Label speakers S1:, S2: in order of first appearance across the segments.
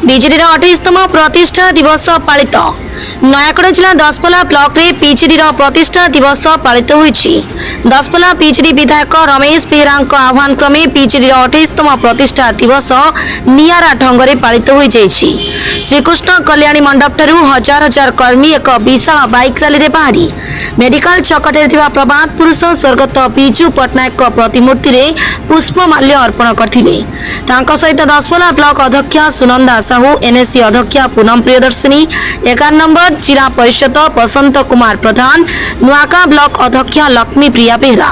S1: BJD 28तम प्रतिष्ठा दिवस पालित नयागढ़ जिला दसपल्ला ब्लॉक रे बीजेडी प्रतिष्ठा दिवस पालित होईछि। दसपल्ला बीजेडी विधायक रमेश बेहेरा आह्वान क्रमे बीजेडी 28तम प्रतिष्ठा दिवस नियारा ढंगरे पालित होई जाइछि। श्रीकृष्ण कल्याणी मंडप ठारू हजार हजार कर्मी एक विशाल बाइक रैली रे बाहरी मेडिकल छकटे थिबा प्रभात पुरुष स्वर्गत बिजू पट्टनायक प्रतिमूर्ति रे पुष्पमाल्य अर्पण करथिले। तांका सहित दसपल्ला ब्लॉक अध्यक्ष सुनंदा साहू, एनएससी अध्यक्ष पूनम प्रियदर्शिनी, 11 नंबर जिला परिषद बसंत कुमार प्रधान, नुआका ब्लॉक अध्यक्ष लक्ष्मी प्रिया बेहेरा,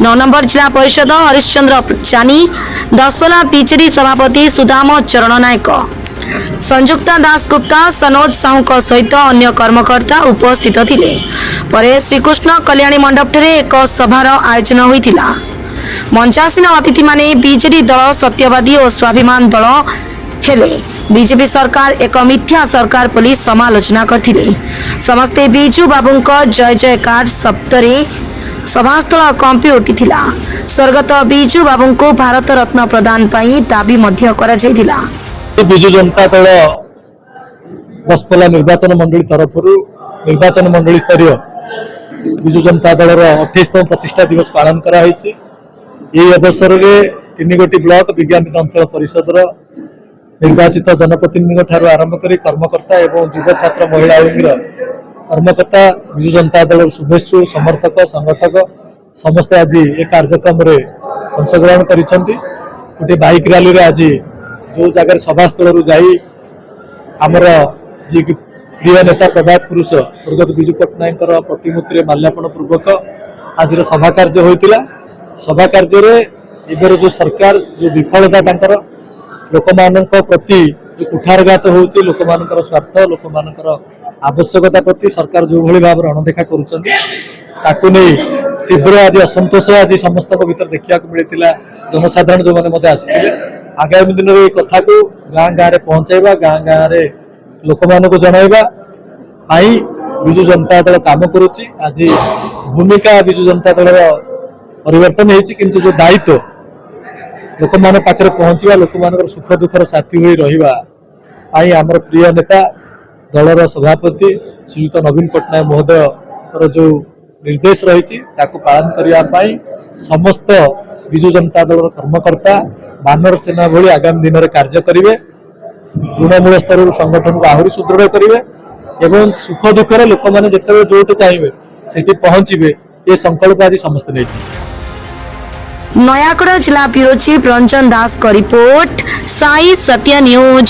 S1: 9 नंबर जिला परिषद हरिश्चंद्र चानी, दसपल्ला बीजेडी सभापति सुदाम चरण नायक, संजुक्ता दास गुप्ता, सनोज साहू सहित अन्य कर्मकर्ता उपस्थित थिले। परे श्रीकृष्ण कल्याणी मंडप ठारे एक सभार आयोजन होइतिला। मंचासीन अतिथि माने बीजेडी दल सत्यवादी और स्वाभिमान दल हेले बीजेपी सरकार एक मिथ्या सरकार बोली समालोचना करथिले। समस्ते बिजू बाबूंक जय जयकार शब्दरे सभास्थल कंपी उठिथिला। स्वर्गत बिजू बाबूंको भारत रत्न प्रदान पई दाबी मध्य करा जायथिला।
S2: बिजू जनता दल दसपल्ला निर्वाचन मंडली तरफ निर्वाचन मंडली स्तरीय बिजू जनता दल 28तम प्रतिष्ठा दिवस पालन करा होईछि। यह अवसर में 3 गोटी ब्लॉक विज्ञापित अंचल परिषद निर्वाचित जनप्रतिनिधि ठारू आरंभ कर कर्मकर्ता एवं युव छात्र महिला कर्मकर्ता बिजू जनता दल शुभेच्छु समर्थक संगठक समस्त आज ये कार्यक्रम में अंशग्रहण कर बाइक रैली रे आज जो जगह सभास्थल जाई आमर जी प्रिय नेता प्रभात पुरुष स्वर्गत बिजू पट्टनायक प्रतिमूर्ति माल्यार्पण पूर्वक आज सभा कार्य होता। सभा कार्य एबर जो सरकार जो विफलता तांकर लोक प्रति जो कुठारघात होउछि लोक मानकर स्वार्थ लोक मानकर आवश्यकता प्रति सरकार जो भली भाव अणदेखा करुछन्ति तीव्र आज असंतोष आज समस्त भीतर देखा मिलता। जनसाधारण जो मैंने आसी आगामी दिन में कथा को गाँ गाँव में पहुंचाइबा गाँ गाँव में लोक मानक जनइबा बिजू जनता दल काम करुच्ची। आज भूमिका बिजू जनता दल परिवर्तन होती किंतु जो दायित्व लोक मान पाखे पहुंचा लोक मान सुख दुखर साथी हो रही आमर प्रिय नेता दलर सभापति श्रीयुत नवीन पट्टनायक महोदय जो निर्देश रही पालन करने समस्त बिजू जनता दल कर्मकर्ता बानर सेना भली आगामी दिन में कार्य करेंगे। तृणमूल स्तर संगठन को आहरी सुदृढ़ करेंगे एवं सुख दुखर लोक मैंने जिते जो चाहिए से पहुंचे ये संकल्प आज समस्त नहीं।
S1: नयागढ़ जिला ब्यूरो चीफ रंजन दास का रिपोर्ट, साई सत्य न्यूज।